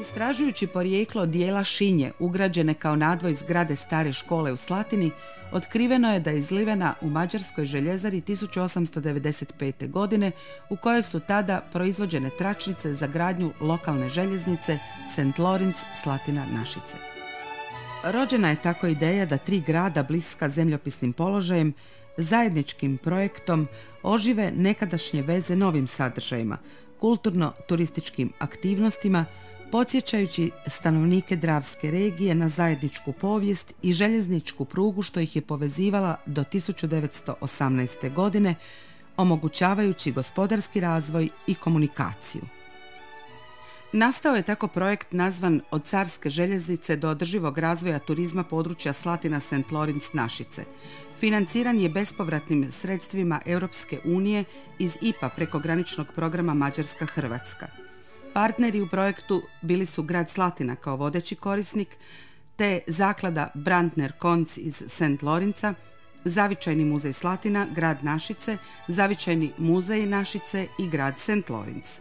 Istražujući porijeklo dijela šinje ugrađene kao nadvoj zgrade stare škole u Slatini, otkriveno je da je izlivena u mađarskoj željezari 1895. godine, u kojoj su tada proizvođene tračnice za gradnju lokalne željeznice St. Lorenz Slatina Našice. Rođena je tako ideja da 3 grada bliska zemljopisnim položajem zajedničkim projektom ožive nekadašnje veze novim sadržajima, kulturno-turističkim aktivnostima, podsjećajući stanovnike Dravske regije na zajedničku povijest i željezničku prugu što ih je povezivala do 1918. godine, omogućavajući gospodarski razvoj i komunikaciju. Nastao je tako projekt nazvan Od carske željeznice do održivog razvoja turizma područja Slatina St. Lorenz Našice. Financiran je bespovratnim sredstvima Europske unije iz IPA prekograničnog programa Mađarska-Hrvatska. Partneri u projektu bili su grad Slatina kao vodeći korisnik, te zaklada Brandner Konc iz St. Lorenza, Zavičajni muzej Slatina, grad Našice, Zavičajni muzej Našice i grad St. Lorenz.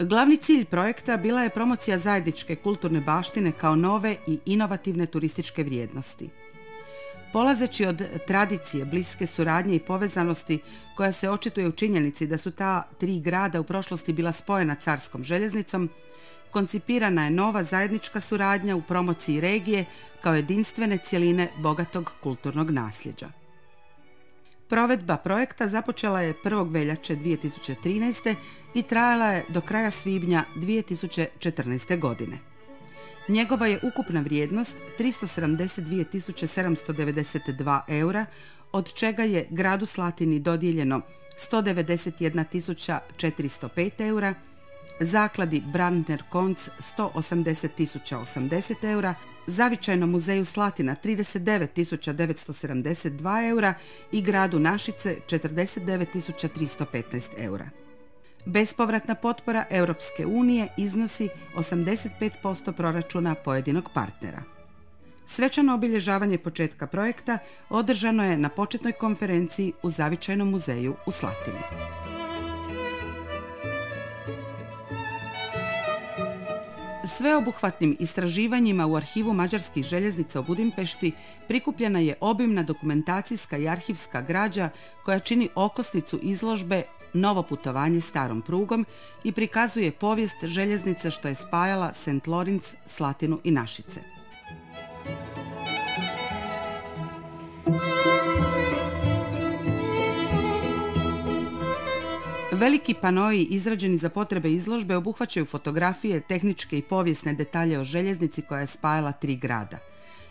Glavni cilj projekta bila je promocija zajedničke kulturne baštine kao nove i inovativne turističke vrijednosti. Polazeći od tradicije, bliske suradnje i povezanosti koja se očituje u činjenici da su ta 3 grada u prošlosti bila spojena carskom željeznicom, koncipirana je nova zajednička suradnja u promociji regije kao jedinstvene cjeline bogatog kulturnog nasljeđa. Provedba projekta započela je 1. veljače 2013. i trajala je do kraja svibnja 2014. godine. Njegova je ukupna vrijednost 372.792 eura, od čega je gradu Slatini dodijeljeno 191.405 eura, zakladi Brandner Konc 180.080 eura, Zavičajnom muzeju Slatina 39.972 eura i gradu Našice 49.315 eura. Bespovratna potpora Europske unije iznosi 85% proračuna pojedinog partnera. Svečano obilježavanje početka projekta održano je na početnoj konferenciji u Zavičajnom muzeju u Slatini. Sveobuhvatnim istraživanjima u arhivu mađarskih željeznica u Budimpešti prikupljena je obimna dokumentacijska i arhivska građa koja čini okosnicu izložbe Novo putovanje starom prugom i prikazuje povijest željeznice što je spajala St. Lorenz, Slatinu i Našice. Veliki panoi izrađeni za potrebe izložbe obuhvaćaju fotografije, tehničke i povijesne detalje o željeznici koja je spajala 3 grada.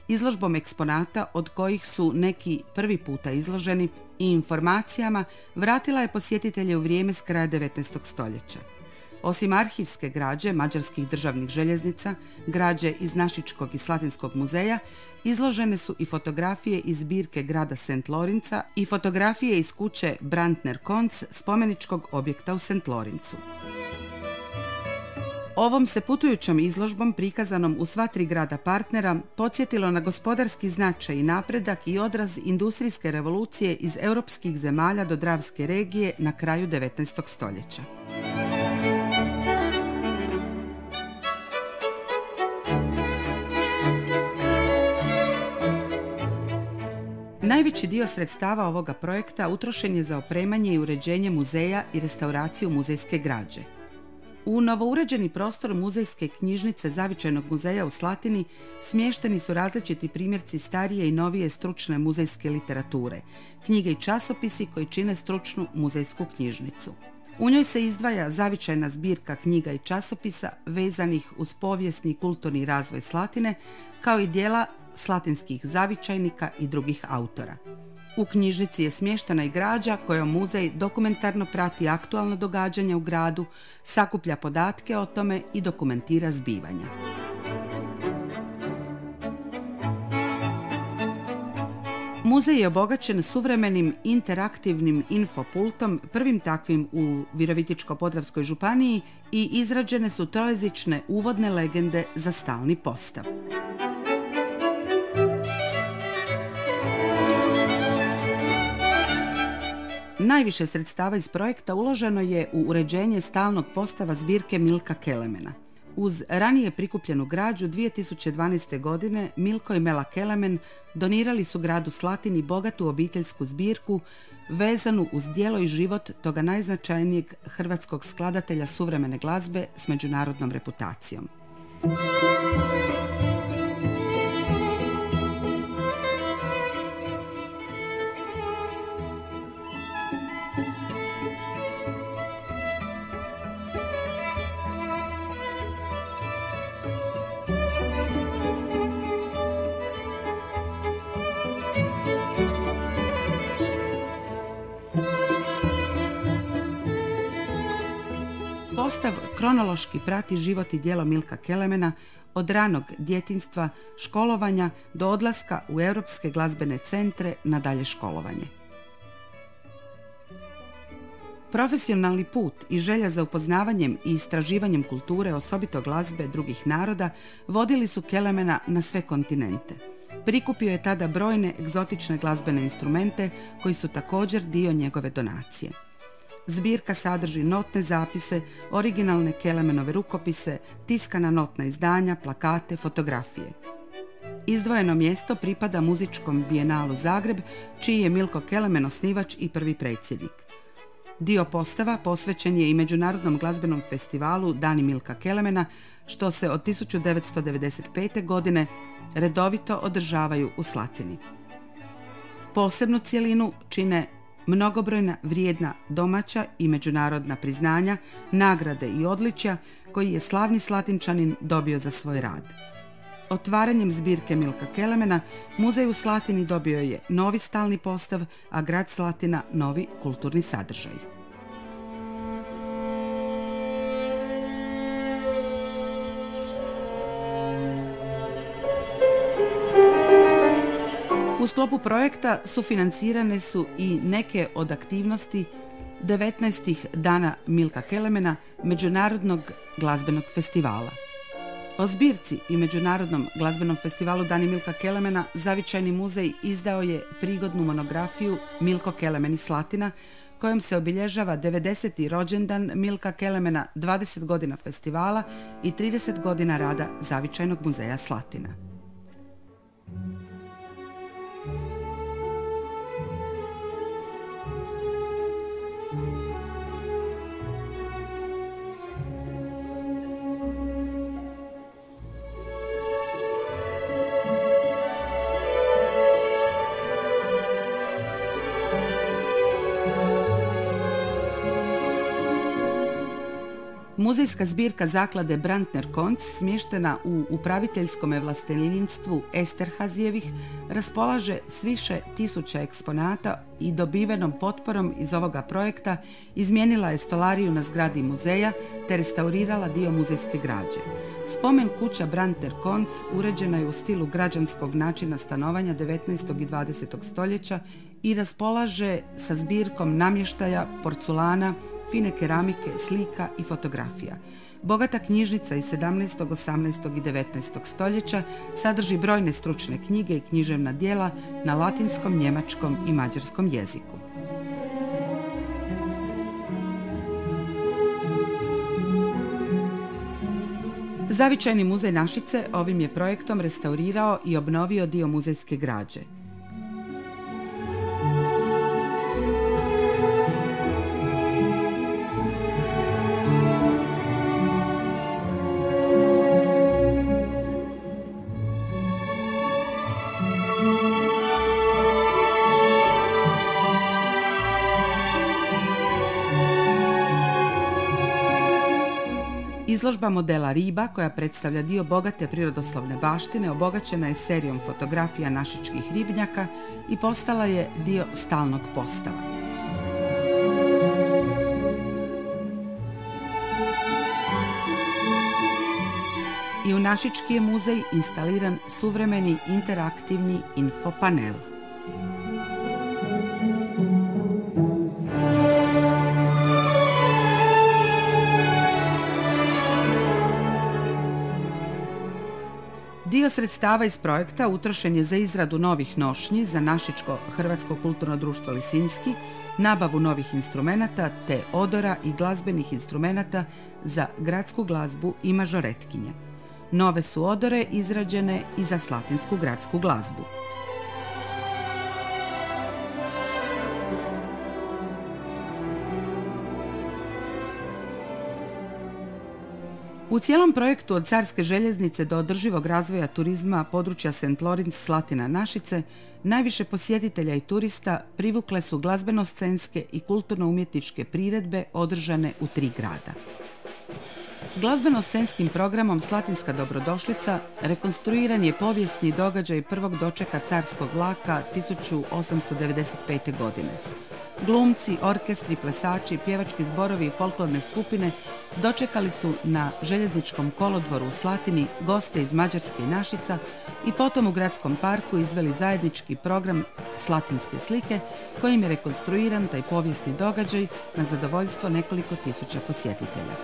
Izložbom eksponata, od kojih su neki prvi puta izloženi, i informacijama vratila je posjetitelje u vrijeme s kraja 19. stoljeća. Osim arhivske građe mađarskih državnih željeznica, građe iz Našičkog i Slatinskog muzeja, izložene su i fotografije iz zbirke grada St. Lorenza i fotografije iz kuće Brandner Konc, spomeničkog objekta u St. Lorenzu. Ovom se putujućom izložbom prikazanom u sva 3 grada partnera podsjetilo na gospodarski značaj i napredak i odraz industrijske revolucije iz europskih zemalja do Dravske regije na kraju 19. stoljeća. Najveći dio sredstava ovoga projekta utrošen je za opremanje i uređenje muzeja i restauraciju muzejske građe. U novouređeni prostor muzejske knjižnice Zavičajnog muzeja u Slatini smješteni su različiti primjerci starije i novije stručne muzejske literature, knjige i časopisi koji čine stručnu muzejsku knjižnicu. U njoj se izdvaja zavičajna zbirka knjiga i časopisa vezanih uz povijesni i kulturni razvoj Slatine, kao i dijela slatinskih zavičajnika i drugih autora. U knjižnici je smještena i građa kojom muzej dokumentarno prati aktualna događanja u gradu, sakuplja podatke o tome i dokumentira zbivanja. Muzej je obogaćen suvremenim interaktivnim infopultom, prvim takvim u Virovitičko-podravskoj županiji, i izrađene su trojezične uvodne legende za stalni postav. Najviše sredstava iz projekta uloženo je u uređenje stalnog postava zbirke Milka Kelemena. Uz ranije prikupljenu građu 2012. godine Milko i Mela Kelemen donirali su gradu Slatini bogatu obiteljsku zbirku vezanu uz djelo i život toga najznačajnijeg hrvatskog skladatelja suvremene glazbe s međunarodnom reputacijom. Postav kronološki prati život i djelo Milka Kelemena od ranog djetinjstva, školovanja do odlaska u europske glazbene centre na dalje školovanje. Profesionalni put i želja za upoznavanjem i istraživanjem kulture, osobito glazbe drugih naroda, vodili su Kelemena na sve kontinente. Prikupio je tada brojne egzotične glazbene instrumente koji su također dio njegove donacije. Zbirka sadrži notne zapise, originalne Kelemenove rukopise, tiskana notna izdanja, plakate, fotografije. Izdvojeno mjesto pripada Muzičkom bijenalu Zagreb, čiji je Milko Kelemen osnivač i prvi predsjednik. Dio postava posvećen je i Međunarodnom glazbenom festivalu Dani Milka Kelemena, što se od 1995. godine redovito održavaju u Slatini. Posebnu cjelinu čine mnogobrojna vrijedna domaća i međunarodna priznanja, nagrade i odličja koji je slavni Slatinčanin dobio za svoj rad. Otvaranjem zbirke Milka Kelemena, muzej u Slatini dobio je novi stalni postav, a grad Slatina novi kulturni sadržaj. U sklopu projekta sufinancirane su i neke od aktivnosti 19. dana Milka Kelemena, Međunarodnog glazbenog festivala. O zbirci i Međunarodnom glazbenom festivalu Dani Milka Kelemena Zavičajni muzej izdao je prigodnu monografiju Milko Kelemen iz Slatina, kojom se obilježava 90. rođendan Milka Kelemena, 20 godina festivala i 30 godina rada Zavičajnog muzeja Slatina. Muzejska zbirka zaklade Brantner Konc, smještena u upraviteljskom vlastelinstvu Esterhazijevih, raspolaže s više tisuća eksponata i dobivenom potporom iz ovoga projekta izmijenila je stolariju na zgradi muzeja te restaurirala dio muzejske građe. Spomen kuća Brantner Konc uređena je u stilu građanskog načina stanovanja 19. i 20. stoljeća i raspolaže sa zbirkom namještaja, porculana, fine keramike, slika i fotografija. Bogata knjižnica iz 17., 18. i 19. stoljeća sadrži brojne stručne knjige i književna djela na latinskom, njemačkom i mađarskom jeziku. Zavičajni muzej Našice ovim je projektom restaurirao i obnovio dio muzejske građe. Izložba modela riba, koja predstavlja dio bogate prirodoslovne baštine, obogaćena je serijom fotografija našičkih ribnjaka i postala je dio stalnog postava. I u Našički je muzej instaliran suvremeni interaktivni infopanel. Dio sredstava iz projekta utrošen je za izradu novih nošnji za Našičko Hrvatsko kulturno društvo Lisinski nabavu novih instrumenata te odora i glazbenih instrumenata za gradsku glazbu i mažoretkinje. Nove su odore izrađene i za slatinsku gradsku glazbu. U cijelom projektu od Carske željeznice do održivog razvoja turizma područja St. Lorenz, Slatina, Našice, najviše posjetitelja i turista privukle su glazbeno-scenske i kulturno-umjetničke priredbe održane u 3 grada. Glazbeno-scenskim programom Slatinska dobrodošlica rekonstruiran je povijesni događaj prvog dočeka carskog vlaka 1895. godine. Glumci, orkestri, plesači, pjevački zborovi i folklorne skupine dočekali su na željezničkom kolodvoru u Slatini goste iz Mađarske i Našica i potom u gradskom parku izveli zajednički program Slatinske slike kojim je rekonstruiran taj povijesni događaj na zadovoljstvo nekoliko tisuća posjetitelja.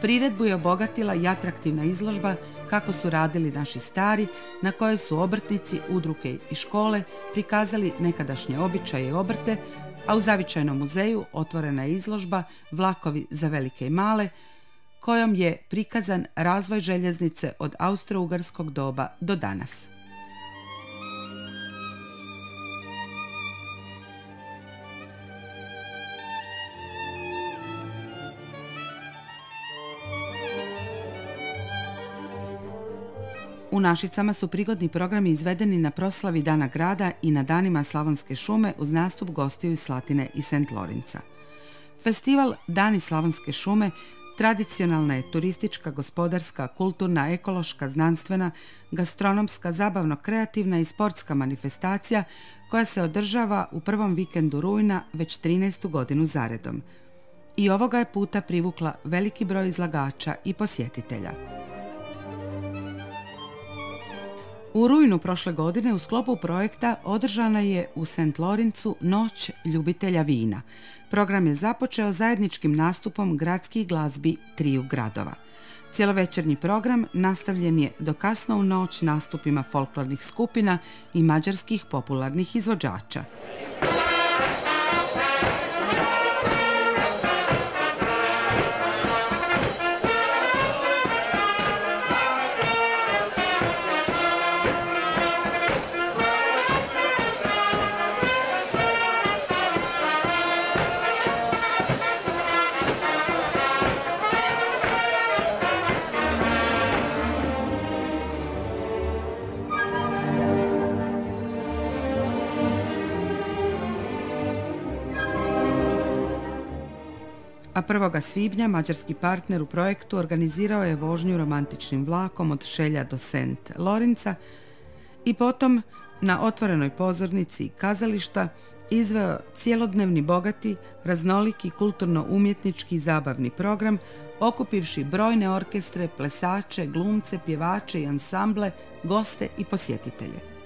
Priredbu je obogatila i atraktivna izložba Kako su radili naši stari, na kojoj su obrtnici, udruge i škole prikazali nekadašnje običaje i obrte, a u Zavičajnom muzeju otvorena je izložba Vlakovi za velike i male, kojom je prikazan razvoj željeznice od austro-ugarskog doba do danas. U Našicama su prigodni programi izvedeni na proslavi Dana grada i na danima Slavonske šume uz nastup gostiju iz Slatine i St. Lorenza. Festival Dani Slavonske šume tradicionalna je turistička, gospodarska, kulturna, ekološka, znanstvena, gastronomska, zabavno-kreativna i sportska manifestacija koja se održava u prvom vikendu rujna već 13. godinu zaredom. I ovoga je puta privukla veliki broj izlagača i posjetitelja. U rujnu prošle godine u sklopu projekta održana je u St. Lorenzu Noć ljubitelja vina. Program je započeo zajedničkim nastupom gradskih glazbi triju gradova. Cjelovečernji program nastavljen je do kasno u noć nastupima folklornih skupina i mađarskih popularnih izvođača. A 1. svibnja mađarski partner u projektu organizirao je vožnju romantičnim vlakom od Šelja do St. Lorenza i potom na otvorenoj pozornici kazališta izveo cijelodnevni, bogati, raznoliki, kulturno-umjetnički i zabavni program, okupivši brojne orkestre, plesače, glumce, pjevače i ansamble, goste i posjetitelje.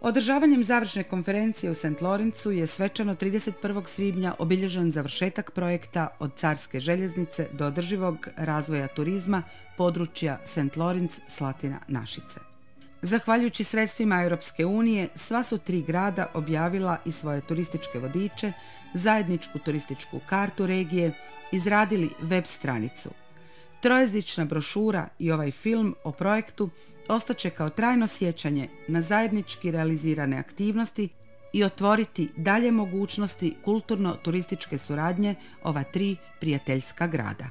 Održavanjem završne konferencije u St. Lawrenceu je svečano 31. svibnja obilježen završetak projekta od Carske željeznice do održivog razvoja turizma područja St. Lawrence, Slatina, Našice. Zahvaljujući sredstvima Europske unije, sva su 3 grada objavila i svoje turističke vodiče, zajedničku turističku kartu regije, izradili web stranicu. Trojezična brošura i ovaj film o projektu ostaće kao trajno sjećanje na zajednički realizirane aktivnosti i otvoriti dalje mogućnosti kulturno-turističke suradnje ova 3 prijateljska grada.